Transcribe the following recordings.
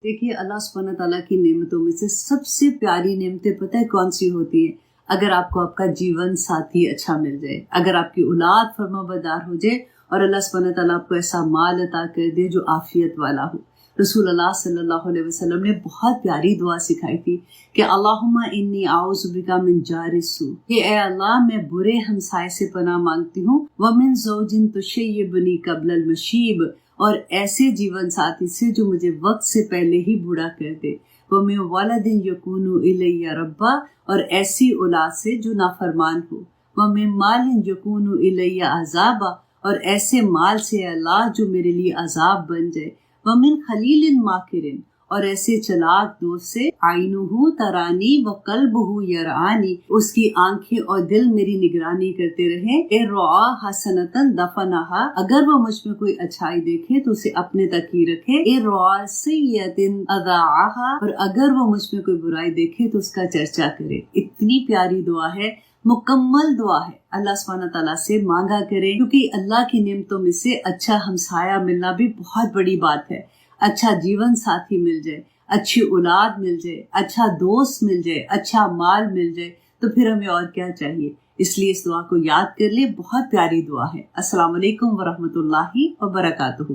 دیکھیے اللہ سبحانہ تعالیٰ کی نعمتوں میں سے سب سے پیاری نعمتیں پتہ ہے کون سی ہوتی ہیں؟ اگر آپ کو آپ کا جیون ساتھی اچھا مل جائے، اگر آپ کی اولاد فرما بردار ہو جائے اور اللہ سبحانہ تعالیٰ آپ کو ایسا مال عطا کر دے جو عافیت والا ہو۔ رسول اللہ صلی اللہ علیہ وسلم نے بہت پیاری دعا سکھائی تھی کہ اللہم انی اعوذ بک من جار السوء، کہ اے اللہ میں برے ہمسائے سے پناہ مانگتی ہوں، ومن زوج تشیبنی قبل المشیب، اور ایسے جیون ساتھی سے جو مجھے وقت سے پہلے ہی بوڑھا کر دے، ومن ولد یکون الی ربا، اور ایسی اولاد سے جو نافرمان ہو، ومن مال یکون الی عذابا، اور ایسے مال سے اللہ جو میرے لیے عذاب بن جائے، ومن خلیل ماکرن، اور ایسے چلاک دوست سے عینہ ترانی وقلبہ یرعانی، اس کی آنکھیں اور دل میری نگرانی کرتے رہیں، اے رعا حسنتن دفنہا، اگر وہ مجھ میں کوئی اچھائی دیکھے تو اسے اپنے تک ہی رکھے، اے رعا سیئتن اذاعہا، اور اگر وہ مجھ میں کوئی برائی دیکھے تو اس کا چرچا کرے۔ اتنی پیاری دعا ہے، مکمل دعا ہے، اللہ سبحانہ تعالیٰ سے مانگا کرے، کیونکہ اللہ کی نعمتوں میں سے اچھا ہمسایہ ملنا بھی بہت بڑی بات ہے۔ اچھا جیون ساتھی مل جائے، اچھی اولاد مل جائے، اچھا دوست مل جائے، اچھا مال مل جائے، تو پھر ہمیں اور کیا چاہیے؟ اس لیے اس دعا کو یاد کر لیں، بہت پیاری دعا ہے۔ السلام علیکم ورحمۃ اللہ وبرکاتہ۔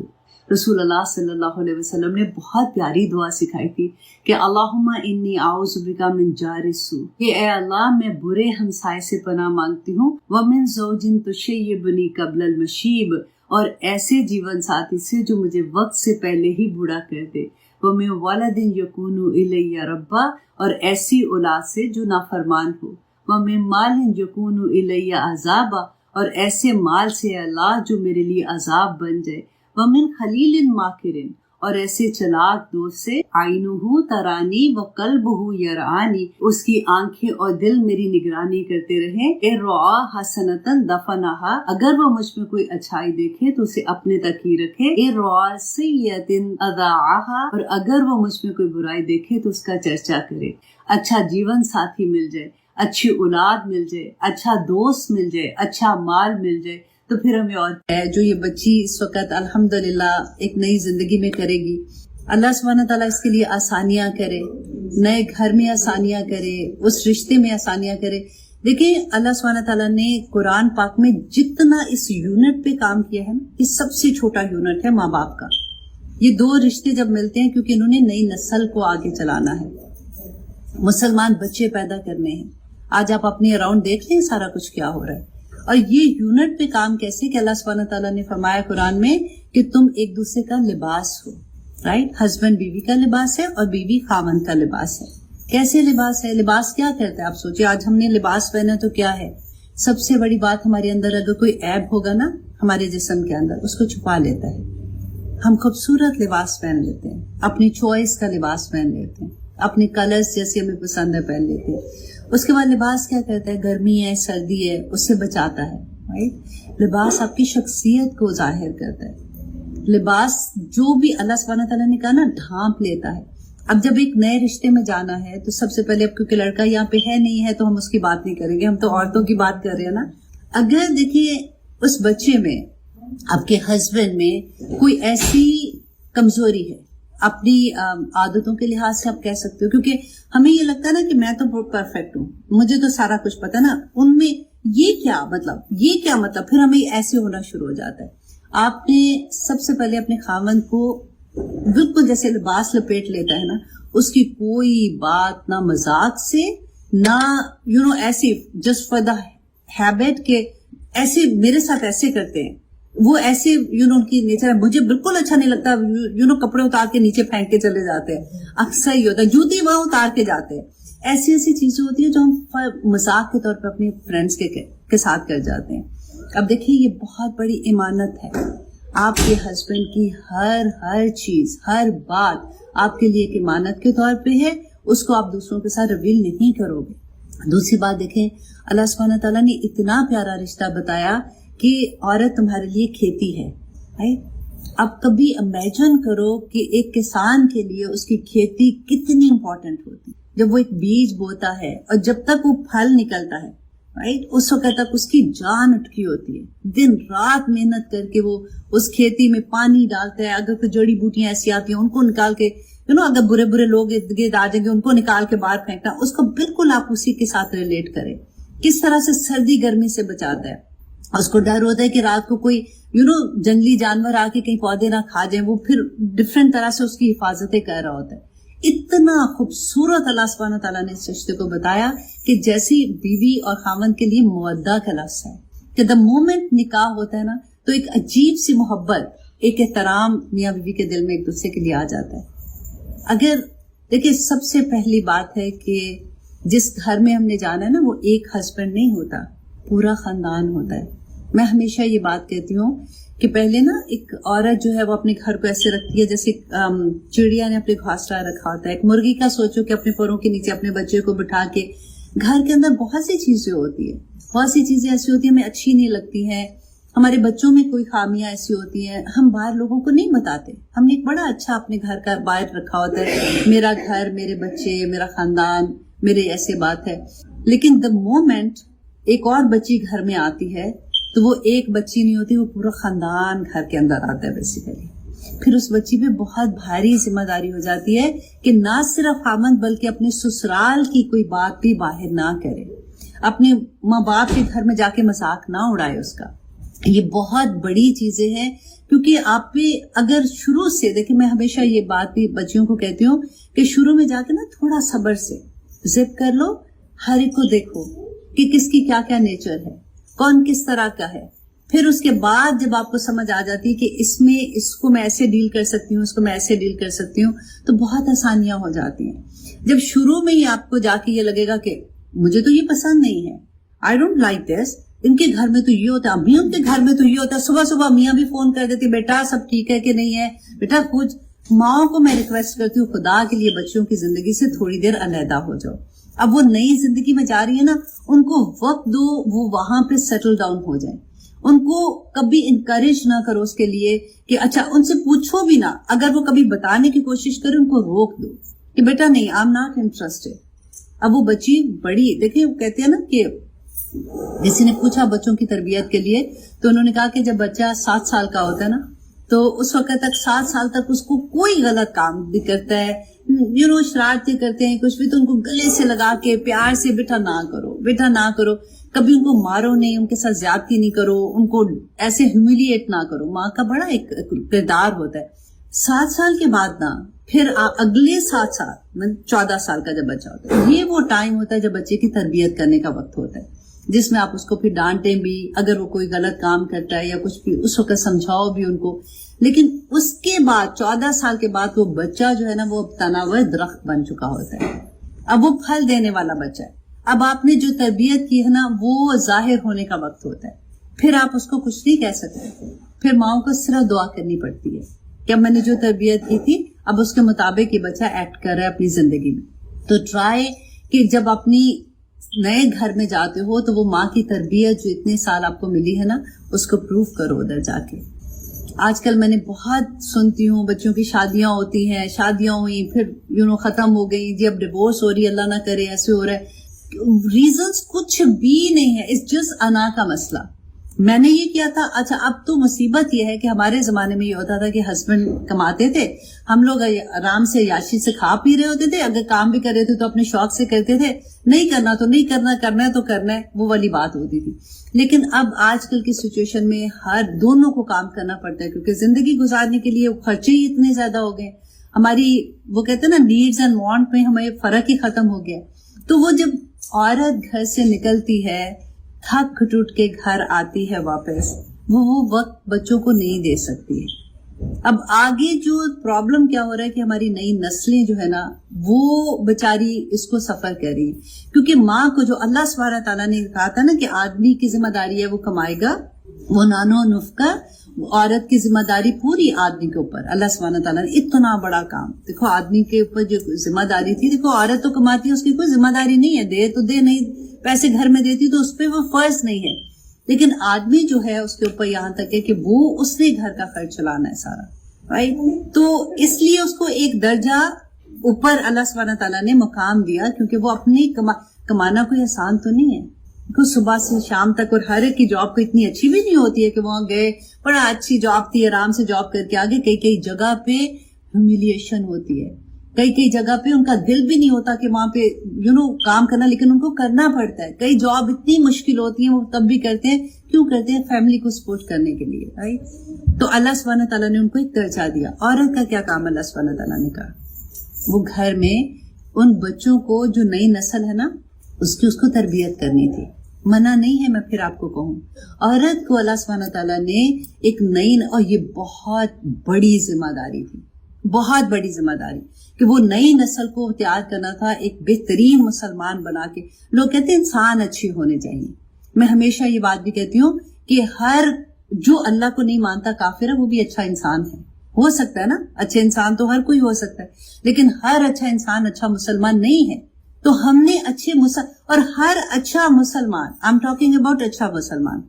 رسول اللہ صلی اللہ علیہ وسلم نے بہت پیاری دعا سکھائی تھی کہ اللہم انی اعوذ بک من جار السوء، کہ اے اللہ میں برے ہمسائے سے پناہ مانگتی ہوں، ومن زوج تشیبنی قبل المشیب، اور ایسے جیون ساتھی سے جو مجھے وقت سے پہلے ہی بوڑھا کر دے، ومن ولد یکون الی ربا، اور ایسی اولاد سے جو نافرمان ہو، ومن مال یکون الی عذابا، اور ایسے مال سے اللہ جو میرے لیے عذاب بن جائے، ومن خلیل ماکرن، اور ایسے چلاک دوست سے عینہ ترانی وقلبہ یرعانی، اس کی آنکھیں اور دل میری نگرانی کرتے رہیں، اے رعا حسنتن دفنہا، اگر وہ مجھ میں کوئی اچھائی دیکھے تو اسے اپنے تک ہی رکھے، اے رعا سیئتن اذاعہا، اور اگر وہ مجھ میں کوئی برائی دیکھے تو اس کا چرچا کرے۔ اچھا جیون ساتھی مل جائے، اچھی اولاد مل جائے، اچھا دوست مل جائے، اچھا مال مل جائے، تو پھر ہمیں اور ہے جو یہ بچی اس وقت الحمدللہ ایک نئی زندگی میں کرے گی، اللہ سبحانہ تعالیٰ اس کے لیے آسانیاں کرے، نئے گھر میں آسانیاں کرے، اس رشتے میں آسانیاں کرے۔ دیکھیں اللہ سبحانہ تعالیٰ نے قرآن پاک میں جتنا اس یونٹ پہ کام کیا ہے، یہ سب سے چھوٹا یونٹ ہے ماں باپ کا۔ یہ دو رشتے جب ملتے ہیں کیونکہ انہوں نے نئی نسل کو آگے چلانا ہے، مسلمان بچے پیدا کرنے ہیں۔ آج آپ اپنے اراؤنڈ دیکھ لیں سارا کچھ کیا ہو رہا ہے۔ اور یہ یونٹ پہ کام کیسے کہ اللہ سبحانہ تعالیٰ نے فرمایا قرآن میں کہ تم ایک دوسرے کا لباس ہو، رائٹ؟ ہسبینڈ بیوی کا لباس ہے اور بیوی خاوند کا لباس ہے۔ کیسے لباس ہے؟ لباس کیا کرتا ہے؟ آپ سوچیں آج ہم نے لباس پہنا تو کیا ہے؟ سب سے بڑی بات ہمارے اندر اگر کوئی عیب ہوگا نا ہمارے جسم کے اندر، اس کو چھپا لیتا ہے۔ ہم خوبصورت لباس پہن لیتے ہیں، اپنی چوائس کا لباس پہن لیتے ہیں، اپنے کلرز جیسے ہمیں پسند ہے پہن لیتے ہیں۔ اس کے بعد لباس کیا کرتا ہے؟ گرمی ہے، سردی ہے، اس سے بچاتا ہے، رائٹ؟ لباس آپ کی شخصیت کو ظاہر کرتا ہے۔ لباس جو بھی اللہ سبحانہ تعالیٰ نے کہا نا ڈھانپ لیتا ہے۔ اب جب ایک نئے رشتے میں جانا ہے تو سب سے پہلے اب کیونکہ لڑکا یہاں پہ ہے نہیں ہے تو ہم اس کی بات نہیں کریں گے، ہم تو عورتوں کی بات کر رہے ہیں نا۔ اگر دیکھیے اس بچے میں، آپ کے ہسبینڈ میں کوئی ایسی کمزوری ہے، اپنی عادتوں کے لحاظ سے آپ کہہ سکتے ہو، کیونکہ ہمیں یہ لگتا ہے نا کہ میں تو بہت پرفیکٹ ہوں، مجھے تو سارا کچھ پتا نا، ان میں یہ کیا مطلب پھر ہمیں ایسے ہونا شروع ہو جاتا ہے۔ آپ نے سب سے پہلے اپنے خاوند کو بالکل جیسے لباس لپیٹ لیتا ہے نا، اس کی کوئی بات نہ مذاق سے، نہ ایسے جسٹ فار دا ہیبٹ کہ ایسے میرے ساتھ ایسے کرتے ہیں، وہ ایسے ان کی نیچر ہے، مجھے بالکل اچھا نہیں لگتا، کپڑے اتار کے نیچے پھینک کے چلے جاتے ہیں، اکثر ہی ہوتا ہے، جوتی وہاں اتار کے جاتے ہیں۔ ایسی چیزیں ہوتی ہیں جو ہم مذاق کے طور پہ اپنے فرینڈس کے ساتھ کر جاتے ہیں۔ اب دیکھیے یہ بہت بڑی امانت ہے، آپ کے ہسبینڈ کی ہر چیز، ہر بات آپ کے لیے ایک امانت کے طور پہ ہے، اس کو آپ دوسروں کے ساتھ ریویل نہیں کرو گے۔ دوسری بات دیکھیں اللہ سبحانہ تعالیٰ نے اتنا پیارا رشتہ بتایا کہ عورت تمہارے لیے کھیتی ہے، اب کبھی امیجن کرو کہ ایک کسان کے لیے اس کی کھیتی کتنی امپورٹنٹ ہوتی ہے۔ جب وہ ایک بیج بوتا ہے اور جب تک وہ پھل نکلتا ہے، رائٹ، اس وقت تک اس کی جان اٹکی ہوتی ہے، دن رات محنت کر کے وہ اس کھیتی میں پانی ڈالتا ہے، اگر کوئی جڑی بوٹیاں ایسی آتی ہیں ان کو نکال کے اگر برے برے لوگ ارد گرد آ جائیں گے ان کو نکال کے باہر پھینکنا، اس کو بالکل آپ اسی کے ساتھ ریلیٹ کریں. کس طرح سے سردی گرمی سے بچاتا ہے. اس کو ڈر ہوتا ہے کہ رات کو کوئی جنگلی جانور آ کے کہیں پودے نہ کھا جائیں، وہ پھر ڈفرینٹ طرح سے اس کی حفاظتیں کر رہا ہوتا ہے. اتنا خوبصورت اللہ سبحانہ تعالیٰ نے اس رشتے کو بتایا کہ جیسی بیوی اور خاوند کے لیے مودہ کا لفظ ہے کہ دا مومنٹ نکاح ہوتا ہے نا تو ایک عجیب سی محبت، ایک احترام میاں بیوی کے دل میں ایک دوسرے کے لیے آ جاتا ہے. اگر دیکھیں سب سے پہلی بات ہے کہ جس گھر میں ہم نے جانا ہے نا وہ ایک ہسبینڈ نہیں ہوتا، پورا خاندان ہوتا ہے. میں ہمیشہ یہ بات کہتی ہوں کہ پہلے نا ایک عورت جو ہے وہ اپنے گھر کو ایسے رکھتی ہے جیسے چڑیا نے اپنے گھونسلہ رکھا ہوتا ہے. ایک مرغی کا سوچو کہ اپنے پروں کے نیچے اپنے بچے کو بٹھا کے، گھر کے اندر بہت سی چیزیں ہوتی ہیں، بہت سی چیزیں ایسی ہوتی ہیں ہمیں اچھی نہیں لگتی ہیں، ہمارے بچوں میں کوئی خامیاں ایسی ہوتی ہیں ہم باہر لوگوں کو نہیں بتاتے. ہم نے ایک بڑا اچھا اپنے گھر کا باہر رکھا ہوتا ہے، میرا گھر، میرے بچے، میرا خاندان، میرے ایسے بات ہے. لیکن دا مومنٹ ایک اور بچی گھر میں آتی ہے تو وہ ایک بچی نہیں ہوتی، وہ پورا خاندان گھر کے اندر آتا ہے بیسیکلی. پھر اس بچی پہ بہت بھاری ذمہ داری ہو جاتی ہے کہ نہ صرف خاوند بلکہ اپنے سسرال کی کوئی بات بھی باہر نہ کرے، اپنے ماں باپ کے گھر میں جا کے مذاق نہ اڑائے اس کا. یہ بہت بڑی چیزیں ہیں کیونکہ آپ پہ اگر شروع سے دیکھیں، میں ہمیشہ یہ بات بھی بچیوں کو کہتی ہوں کہ شروع میں جا کے نا تھوڑا صبر سے ضد کر لو، ہر ایک کو دیکھو کہ کس کی کیا کیا نیچر ہے، کون کس طرح کا ہے. پھر اس کے بعد جب آپ کو سمجھ آ جاتی ہے کہ اس کو میں ایسے ڈیل کر سکتی ہوں، اس کو میں ایسے ڈیل کر سکتی ہوں، تو بہت آسانیاں ہو جاتی ہیں. جب شروع میں ہی آپ کو جا کے یہ لگے گا کہ مجھے تو یہ پسند نہیں ہے، آئی ڈونٹ لائک دس، ان کے گھر میں تو یہ ہوتا ہے، امی ان کے گھر میں تو یہ ہوتا ہے، صبح صبح میاں بھی فون کر دیتی بیٹا سب ٹھیک ہے کہ نہیں ہے. بیٹا کچھ ماؤں کو میں ریکویسٹ کرتی ہوں خدا کے لیے بچوں کی زندگی سے تھوڑی دیر علیحدہ ہو جاؤ. اب وہ نئی زندگی میں جا رہی ہے نا، ان کو وقت دو، وہ وہاں پہ سیٹل ڈاؤن ہو جائیں. ان کو کبھی انکریج نہ کرو اس کے لیے کہ اچھا ان سے پوچھو بھی نہ، اگر وہ کبھی بتانے کی کوشش کرے ان کو روک دو کہ بیٹا نہیں، آئی ایم ناٹ انٹرسٹڈ. اب وہ بچی بڑی، دیکھیں وہ کہتے ہیں نا کہ کسی نے پوچھا بچوں کی تربیت کے لیے تو انہوں نے کہا کہ جب بچہ 7 سال کا ہوتا ہے نا تو اس وقت تک 7 سال تک اس کو کوئی غلط کام بھی کرتا ہے، شرارتیں کرتے ہیں کچھ بھی، تو ان کو گلے سے لگا کے پیار سے بیٹا نہ کرو، بیٹا نہ کرو، کبھی ان کو مارو نہیں، ان کے ساتھ زیادتی نہیں کرو، ان کو ایسے ہیوملیٹ نہ کرو. ماں کا بڑا ایک کردار ہوتا ہے. 7 سال کے بعد نا پھر اگلے 7 سال 14 سال کا جب بچہ ہوتا ہے، یہ وہ ٹائم ہوتا ہے جب بچے کی تربیت کرنے کا وقت ہوتا ہے، جس میں آپ اس کو پھر ڈانٹیں بھی اگر وہ کوئی غلط کام کرتا ہے یا کچھ بھی، اس وقت سمجھاؤ بھی ان کو. لیکن اس کے بعد 14 سال کے بعد وہ بچہ جو ہے نا وہ تناور درخت بن چکا ہوتا ہے، اب وہ پھل دینے والا بچہ ہے. اب آپ نے جو تربیت کی ہے نا وہ ظاہر ہونے کا وقت ہوتا ہے. پھر آپ اس کو کچھ نہیں کہہ سکتے، پھر ماؤں کو صرف دعا کرنی پڑتی ہے کہ اب میں نے جو تربیت کی تھی اب اس کے مطابق یہ بچہ ایکٹ کر رہا ہے اپنی زندگی میں. تو ٹرائی کہ جب اپنی نئے گھر میں جاتے ہو تو وہ ماں کی تربیت جو اتنے سال آپ کو ملی ہے نا اس کو پروف کرو ادھر جا کے. آج کل میں نے بہت سنتی ہوں بچوں کی شادیاں ہوتی ہیں، شادیاں ہوئی پھر ختم ہو گئی، جی اب ڈیورس ہو رہی ہے، اللہ نہ کرے ایسے ہو رہا ہے. ریزنز کچھ بھی نہیں ہے، اٹس جسٹ انا کا مسئلہ. میں نے یہ کیا تھا، اچھا اب تو مصیبت یہ ہے کہ ہمارے زمانے میں یہ ہوتا تھا کہ ہسبینڈ کماتے تھے، ہم لوگ آرام سے یاشی سے کھا پی رہے ہوتے تھے، اگر کام بھی کر رہے تھے تو اپنے شوق سے کرتے تھے، نہیں کرنا تو نہیں کرنا، کرنا ہے تو کرنا ہے، وہ والی بات ہوتی تھی. لیکن اب آج کل کی سچویشن میں ہر دونوں کو کام کرنا پڑتا ہے کیونکہ زندگی گزارنے کے لیے خرچے ہی اتنے زیادہ ہو گئے. ہماری وہ کہتے ہیں نا نیڈز اینڈ وانٹ میں ہمیں فرق ہی ختم ہو گیا. تو وہ جب عورت گھر سے نکلتی ہے، تھک ٹوٹ کے گھر آتی ہے واپس، وہ وقت بچوں کو نہیں دے سکتی ہے. اب آگے جو پرابلم کیا ہو رہا ہے کہ ہماری نئی نسلیں جو ہے نا وہ بیچاری اس کو سفر کر رہی ہے کیونکہ ماں کو جو اللہ سبحانہ تعالیٰ نے کہا تھا نا کہ آدمی کی ذمہ داری ہے وہ کمائے گا، وہ نانو نفقہ، عورت کی ذمہ داری پوری آدمی کے اوپر. اللہ سبحانہ تعالیٰ نے اتنا بڑا کام، دیکھو آدمی کے اوپر جو ذمہ داری تھی، دیکھو عورت تو کماتی ہے، اس کی کوئی ذمہ داری نہیں ہے، دے تو دے، نہیں پیسے گھر میں دیتی تو اس پہ وہ فرض نہیں ہے. لیکن آدمی جو ہے اس کے اوپر یہاں تک ہے کہ وہ اس نے گھر کا خرچ چلانا ہے سارا، رائٹ. تو اس لیے اس کو ایک درجہ اوپر اللہ سبحانہ تعالیٰ نے مقام دیا کیونکہ وہ اپنی کمانا کوئی آسان تو نہیں ہے. صبح سے شام تک، اور ہر ایک کی جاب کو اتنی اچھی بھی نہیں ہوتی ہے کہ وہاں گئے، بڑا اچھی جاب تھی، آرام سے جاب کر کے آگے. کئی جگہ پہ ہیوملیشن ہوتی ہے، کئی جگہ پہ ان کا دل بھی نہیں ہوتا کہ وہاں پہ کام کرنا، لیکن ان کو کرنا پڑتا ہے. کئی جاب اتنی مشکل ہوتی ہیں وہ تب بھی کرتے ہیں. کیوں کرتے ہیں؟ فیملی کو سپورٹ کرنے کے لیے. رائٹ؟ تو اللہ سبحانہ تعالیٰ نے ان کو ایک درجہ دیا. عورت کا کیا کام اللہ سبحانہ تعالیٰ نے کہا؟ وہ گھر میں ان بچوں کو جو نئی نسل ہے نا اس کو تربیت کرنی تھی. منع نہیں ہے، میں پھر آپ کو کہوں، عورت کو اللہ سبحانہ تعالیٰ نے ایک نئی، اور یہ بہت بڑی ذمہ داری تھی، بہت بڑی ذمہ داری کہ وہ نئی نسل کو تیار کرنا تھا ایک بہترین مسلمان بنا کے. لوگ کہتے ہیں انسان اچھے ہونے چاہیے. میں ہمیشہ یہ بات بھی کہتی ہوں کہ ہر جو اللہ کو نہیں مانتا کافر ہے وہ بھی اچھا انسان ہے. ہو سکتا ہے نا، اچھے انسان تو ہر کوئی ہو سکتا ہے، لیکن ہر اچھا انسان اچھا مسلمان نہیں ہے. تو ہم نے اور ہر اچھا مسلمان، آئی ایم ٹاکنگ اباؤٹ اچھا مسلمان،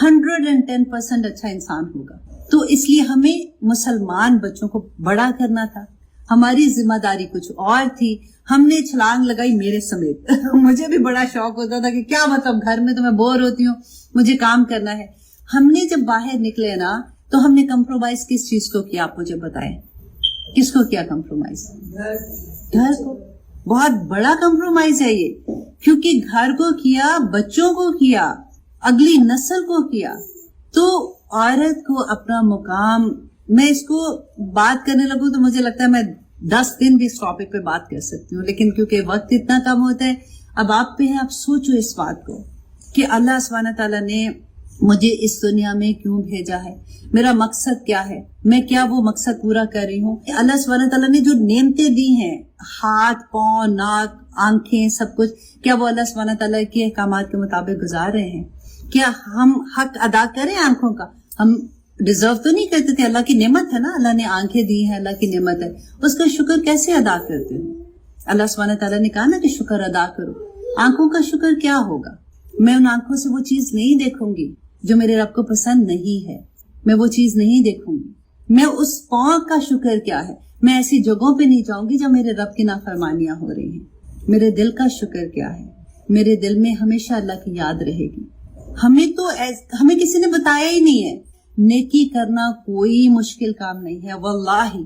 110% اچھا انسان ہوگا. تو اس لیے ہمیں مسلمان بچوں کو بڑا کرنا تھا. ہماری ذمہ داری کچھ اور تھی. ہم نے چھلانگ لگائی میرے سمیت. مجھے بھی بڑا شوق ہوتا تھا کہ کیا مطلب گھر میں تو میں بور ہوتی ہوں، مجھے کام کرنا ہے. ہم نے جب باہر نکلے نا تو ہم نے کمپرومائز کس چیز کو کیا؟ آپ مجھے بتائیں، کس کو کیا کمپرومائز؟ گھر کو. بہت بڑا کمپرومائز ہے یہ، کیونکہ گھر کو کیا، بچوں کو کیا، اگلی نسل کو کیا. تو عورت کو اپنا مقام، میں اس کو بات کرنے لگوں تو مجھے لگتا ہے میں 10 دن بھی اس ٹاپک پہ بات کر سکتی ہوں، لیکن کیونکہ وقت اتنا کم ہوتا ہے. اب آپ پہ ہے، آپ سوچو اس بات کو کہ اللہ سبحانہ تعالیٰ نے مجھے اس دنیا میں کیوں بھیجا ہے، میرا مقصد کیا ہے، میں کیا وہ مقصد پورا کر رہی ہوں. اللہ سبحانہ تعالیٰ نے جو نعمتیں دی ہیں، ہاتھ، پاؤں، ناک، آنکھیں، سب کچھ، کیا وہ اللہ سبحانہ تعالیٰ کے احکامات کے مطابق گزار رہے ہیں؟ کیا ہم حق ادا کریں آنکھوں کا؟ ہم ڈیزرو تو نہیں کرتے تھے، اللہ کی نعمت ہے نا، اللہ نے آنکھیں دی ہیں، اللہ کی نعمت ہے، اس کا شکر کیسے ادا کرتے ہیں؟ اللہ سبحانہ تعالیٰ نے کہا نا کہ شکر ادا کرو. آنکھوں کا شکر کیا ہوگا؟ میں ان آنکھوں سے وہ چیز نہیں دیکھوں گی جو میرے رب کو پسند نہیں ہے، میں وہ چیز نہیں دیکھوں گی. میں اس پاؤں کا شکر کیا ہے؟ میں ایسی جگہوں پہ نہیں جاؤں گی جب میرے رب کی نافرمانیاں ہو رہی ہیں. میرے دل کا شکر کیا ہے؟ میرے دل میں ہمیشہ اللہ کی یاد رہے گی. ہمیں کسی نے بتایا ہی نہیں ہے. نیکی کرنا کوئی مشکل کام نہیں ہے واللہ.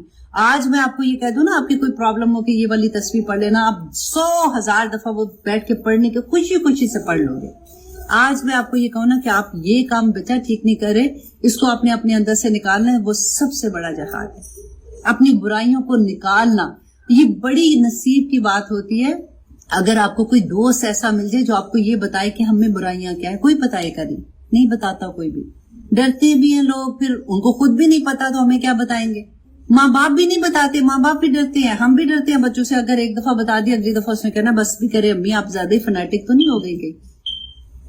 آج میں آپ کو یہ کہہ دوں نا، آپ کی کوئی پرابلم ہو کہ یہ والی تصویر پڑھ لینا، آپ 100,000 دفعہ وہ بیٹھ کے پڑھنے کے خوشی سے پڑھ لو گے. آج میں آپ کو یہ کہوں نا کہ آپ یہ کام بچہ ٹھیک نہیں کرے، اس کو اپنے اندر سے نکالنا ہے، وہ سب سے بڑا جہاد ہے. اپنی برائیوں کو نکالنا یہ بڑی نصیب کی بات ہوتی ہے. اگر آپ کو کوئی دوست ایسا مل جائے جو آپ کو یہ بتائے کہ ہم میں برائیاں کیا ہے. کوئی بتائے گا نہیں بتاتا کوئی بھی. ڈرتے بھی ہیں لوگ، پھر ان کو خود بھی نہیں پتا تو ہمیں کیا بتائیں گے. ماں باپ بھی نہیں بتاتے، ماں باپ بھی ڈرتے ہیں، ہم بھی ڈرتے ہیں بچوں سے. اگر ایک دفعہ بتا دیا، اگلی دفعہ اس نے کہنا بس بھی کرے امی آپ زیادہ ہی فنیٹک تو نہیں ہو گئی.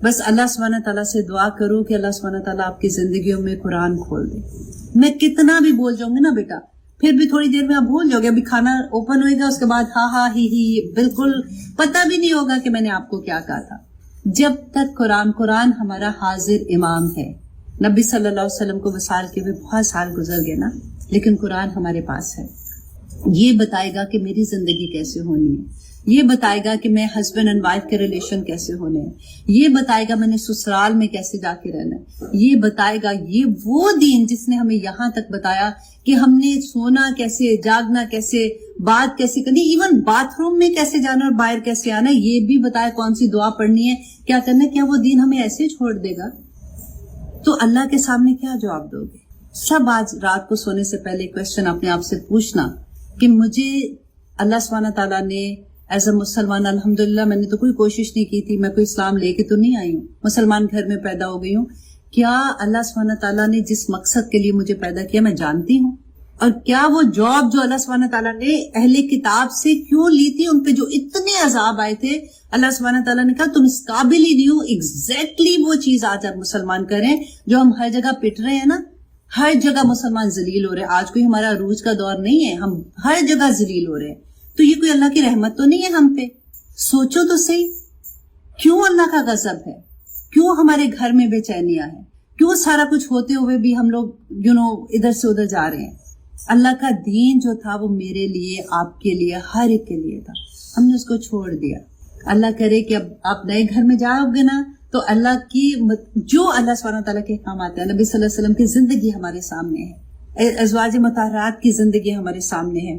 بس اللہ سبحانہ تعالیٰ سے دعا کرو کہ اللہ سبحانہ تعالیٰ آپ کی زندگیوں میں قرآن کھول دے. میں کتنا بھی بول جاؤں گی نا بیٹا، پھر بھی تھوڑی دیر میں آپ بھول جاؤ گے. ابھی کھانا اوپن ہوئے گا، اس کے بعد ہاں ہی بالکل پتہ بھی نہیں ہوگا کہ میں نے آپ کو کیا کہا تھا. جب تک قرآن ہمارا حاضر امام ہے. نبی صلی اللہ علیہ وسلم کو وصال کے ہوئے بہت سال گزر گئے نا، لیکن قرآن ہمارے پاس ہے. یہ بتائے گا کہ میری زندگی کیسے ہونی ہے، یہ بتائے گا کہ میں ہسبینڈ اینڈ وائف کے ریلیشن کیسے ہونے ہیں، یہ بتائے گا میں نے سسرال میں کیسے جا کے رہنا ہے، یہ بتائے گا. یہ وہ دین جس نے ہمیں یہاں تک بتایا کہ ہم نے سونا کیسے، جاگنا کیسے، بات کیسے کرنی، ایون باتھ روم میں کیسے جانا اور باہر کیسے آنا، یہ بھی بتایا. کون سی دعا پڑھنی ہے، کیا کرنا ہے. کیا وہ دین ہمیں ایسے چھوڑ دے گا؟ تو اللہ کے سامنے کیا جواب دو گے؟ سب آج رات کو سونے سے پہلے کویسچن اپنے آپ سے پوچھنا کہ مجھے اللہ سبحانہ تعالیٰ نے ایز اے مسلمان، الحمدللہ میں نے تو کوئی کوشش نہیں کی تھی، میں کوئی اسلام لے کے تو نہیں آئی ہوں، مسلمان گھر میں پیدا ہو گئی ہوں. کیا اللہ سبحانہ تعالیٰ نے جس مقصد کے لیے مجھے پیدا کیا میں جانتی ہوں؟ اور کیا وہ جاب جو اللہ سبحانہ تعالیٰ نے اہل کتاب سے کیوں لی تھی، ان پہ جو اتنے عذاب آئے تھے، اللہ سبحانہ تعالیٰ نے کہا تم اس قابل ہی نہیں ہو. ایگزیکٹلی وہ چیز آج آپ مسلمان کریں جو ہم ہر جگہ پٹ رہے ہیں نا. ہر جگہ مسلمان ذلیل ہو رہے ہیں. آج کوئی ہمارا عروج کا دور نہیں ہے، ہم ہر جگہ ذلیل ہو رہے ہیں. تو یہ کوئی اللہ کی رحمت تو نہیں ہے ہم پہ؟ سوچو تو صحیح، کیوں اللہ کا غضب ہے؟ کیوں ہمارے گھر میں بے چینیاں ہیں؟ کیوں سارا کچھ ہوتے ہوئے بھی ہم لوگ ادھر سے ادھر جا رہے ہیں؟ اللہ کا دین جو تھا وہ میرے لیے، آپ کے لیے، ہر ایک کے لیے تھا. ہم نے اس کو چھوڑ دیا. اللہ کرے کہ اب آپ نئے گھر میں جاؤ گے نا تو اللہ کی جو اللہ سبحانہ تعالیٰ کے احکامات ہیں، نبی صلی اللہ علیہ وسلم کی زندگی ہمارے سامنے ہے، ازواج مطہرات کی زندگی ہمارے سامنے ہے،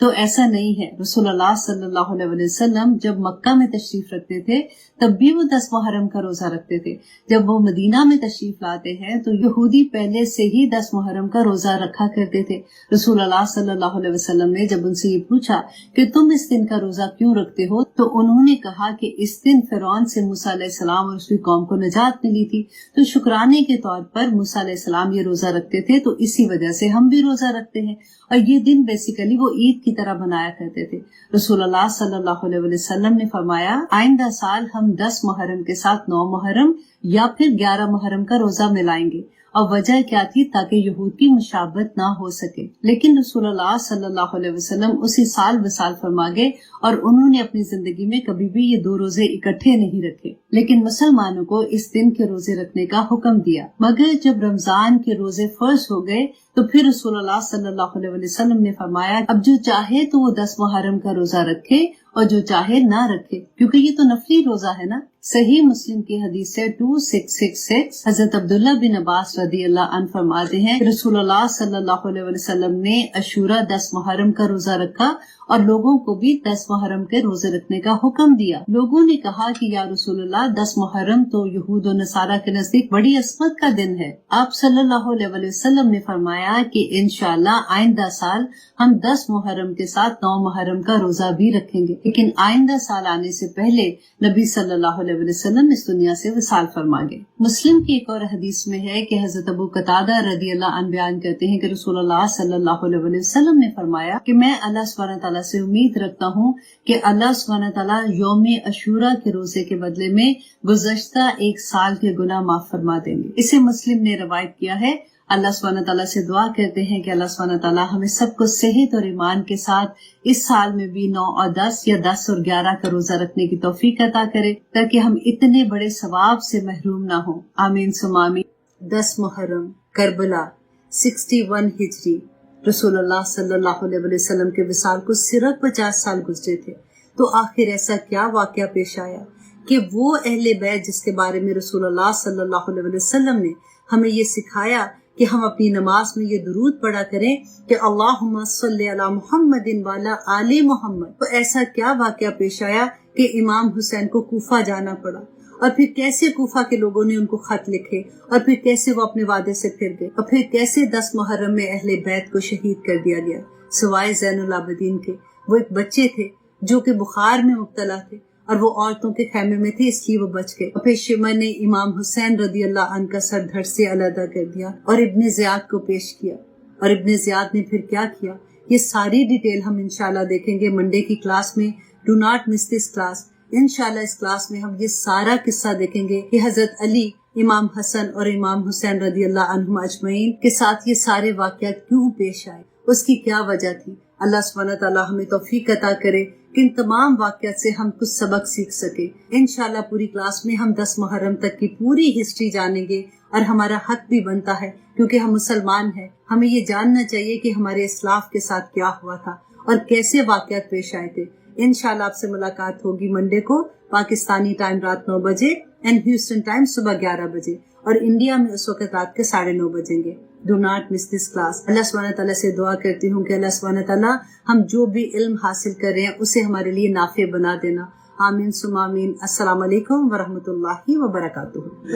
تو ایسا نہیں ہے. رسول اللہ صلی اللہ علیہ وسلم جب مکہ میں تشریف رکھتے تھے تب بھی وہ 10 محرم کا روزہ رکھتے تھے. جب وہ مدینہ میں تشریف لاتے ہیں تو یہودی پہلے سے ہی 10 محرم کا روزہ رکھا کرتے تھے. رسول اللہ صلی اللہ علیہ وسلم نے جب ان سے یہ پوچھا کہ تم اس دن کا روزہ کیوں رکھتے ہو تو انہوں نے کہا کہ اس دن فرعون سے موسیٰ علیہ السلام اور اس کی قوم کو نجات ملی تھی، تو شکرانے کے طور پر موسیٰ علیہ السلام یہ روزہ رکھتے تھے، تو اسی وجہ سے ہم بھی روزہ رکھتے ہیں. اور یہ دن بیسیکلی وہ عید کی طرح بنایا کرتے تھے. رسول اللہ صلی اللہ علیہ وسلم نے فرمایا آئندہ سال ہم 10 محرم کے ساتھ 9 محرم یا پھر 11 محرم کا روزہ ملائیں گے. اور وجہ کیا تھی؟ تاکہ یہود کی مشابہت نہ ہو سکے. لیکن رسول اللہ صلی اللہ علیہ وسلم اسی سال وصال فرما گئے اور انہوں نے اپنی زندگی میں کبھی بھی یہ 2 روزے اکٹھے نہیں رکھے. لیکن مسلمانوں کو اس دن کے روزے رکھنے کا حکم دیا. مگر جب رمضان کے روزے فرض ہو گئے تو پھر رسول اللہ صلی اللہ علیہ وسلم نے فرمایا اب جو چاہے تو وہ 10 محرم کا روزہ رکھے اور جو چاہے نہ رکھے، کیونکہ یہ تو نفلی روزہ ہے نا. صحیح مسلم کی حدیث ہے 2666 حضرت عبداللہ بن عباس رضی اللہ عنہ فرماتے ہیں رسول اللہ صلی اللہ علیہ وسلم نے عاشورہ 10 محرم کا روزہ رکھا اور لوگوں کو بھی 10 محرم کے روزے رکھنے کا حکم دیا. لوگوں نے کہا کہ یا رسول اللہ 10 محرم تو یہود و نصارہ کے نزدیک بڑی عصمت کا دن ہے. آپ صلی اللہ علیہ وسلم نے فرمایا کہ انشاءاللہ آئندہ سال ہم 10 محرم کے ساتھ 9 محرم کا روزہ بھی رکھیں گے. لیکن آئندہ سال آنے سے پہلے نبی صلی اللہ علیہ وسلم اس دنیا سے وصال فرما گئے. مسلم کی ایک اور حدیث میں ہے کہ حضرت ابو قتادہ رضی اللہ عنہ بیان کرتے ہیں کہ رسول اللہ صلی اللہ علیہ وسلم نے فرمایا کہ میں اللہ سبحانہ تعالیٰ سے امید رکھتا ہوں کہ اللہ سبحانہ تعالیٰ یوم عاشورہ کے روزے کے بدلے میں گزشتہ 1 سال کے گناہ معاف فرما دیں گے. اسے مسلم نے روایت کیا ہے. اللہ سبحانہ تعالیٰ سے دعا کرتے ہیں کہ اللہ سبحانہ تعالیٰ ہمیں سب کو صحت اور ایمان کے ساتھ اس سال میں بھی 9 اور 10 یا 10 اور 11 کا روزہ رکھنے کی توفیق عطا کرے تاکہ ہم اتنے بڑے ثواب سے محروم نہ ہوں. آمین ثم آمین. 10 محرم کربلا 61 ہجری. رسول اللہ صلی اللہ علیہ وسلم کے وصال کو صرف 50 سال گزرے تھے. تو آخر ایسا کیا واقعہ پیش آیا کہ وہ اہل بیت جس کے بارے میں رسول اللہ صلی اللہ علیہ وسلم نے ہمیں یہ سکھایا کہ ہم اپنی نماز میں یہ درود پڑھا کریں کہ اللہم صلی علی محمد وعلی آل محمد. تو ایسا کیا واقعہ پیش آیا کہ امام حسین کو کوفہ جانا پڑا، اور پھر کیسے کوفہ کے لوگوں نے ان کو خط لکھے، اور پھر کیسے وہ اپنے وعدے سے پھر گئے، اور پھر کیسے 10 محرم میں اہل بیت کو شہید کر دیا گیا سوائے زین العابدین کے. وہ ایک بچے تھے جو کہ بخار میں مبتلا تھے اور وہ عورتوں کے خیمے میں تھے، اس لیے وہ بچ گئے. اور پھر شمع نے امام حسین رضی اللہ عنہ کا سر دھڑ سے علیحدہ کر دیا اور ابن زیاد کو پیش کیا. اور ابن زیاد نے پھر کیا کیا، یہ ساری ڈیٹیل ہم انشاءاللہ دیکھیں گے منڈے کی کلاس میں. Do not miss this class. انشاءاللہ اس کلاس میں ہم یہ سارا قصہ دیکھیں گے کہ حضرت علی، امام حسن اور امام حسین رضی اللہ عنہم اجمعین کے ساتھ یہ سارے واقعات کیوں پیش آئے، اس کی کیا وجہ تھی. اللہ سبحانہ تعالیٰ ہمیں توفیق عطا کرے کہ ان تمام واقعات سے ہم کچھ سبق سیکھ سکے. انشاءاللہ پوری کلاس میں ہم 10 محرم تک کی پوری ہسٹری جانیں گے، اور ہمارا حق بھی بنتا ہے کیونکہ ہم مسلمان ہیں. ہمیں یہ جاننا چاہیے کہ ہمارے اسلاف کے ساتھ کیا ہوا تھا اور کیسے واقعات پیش آئے تھے. انشاءاللہ آپ سے ملاقات ہوگی منڈے کو پاکستانی ٹائم رات 9 بجے اینڈ ہیوسٹن ٹائم صبح 11 بجے، اور انڈیا میں اس وقت رات کے 9:30 بجیں گے. Do not miss this class. اللہ سبحانہ تعالیٰ سے دعا کرتی ہوں کہ اللہ سبحانہ تعالیٰ ہم جو بھی علم حاصل کر رہے ہیں اسے ہمارے لیے نافع بنا دینا. آمین ثم آمین. السلام علیکم ورحمۃ اللہ وبرکاتہ.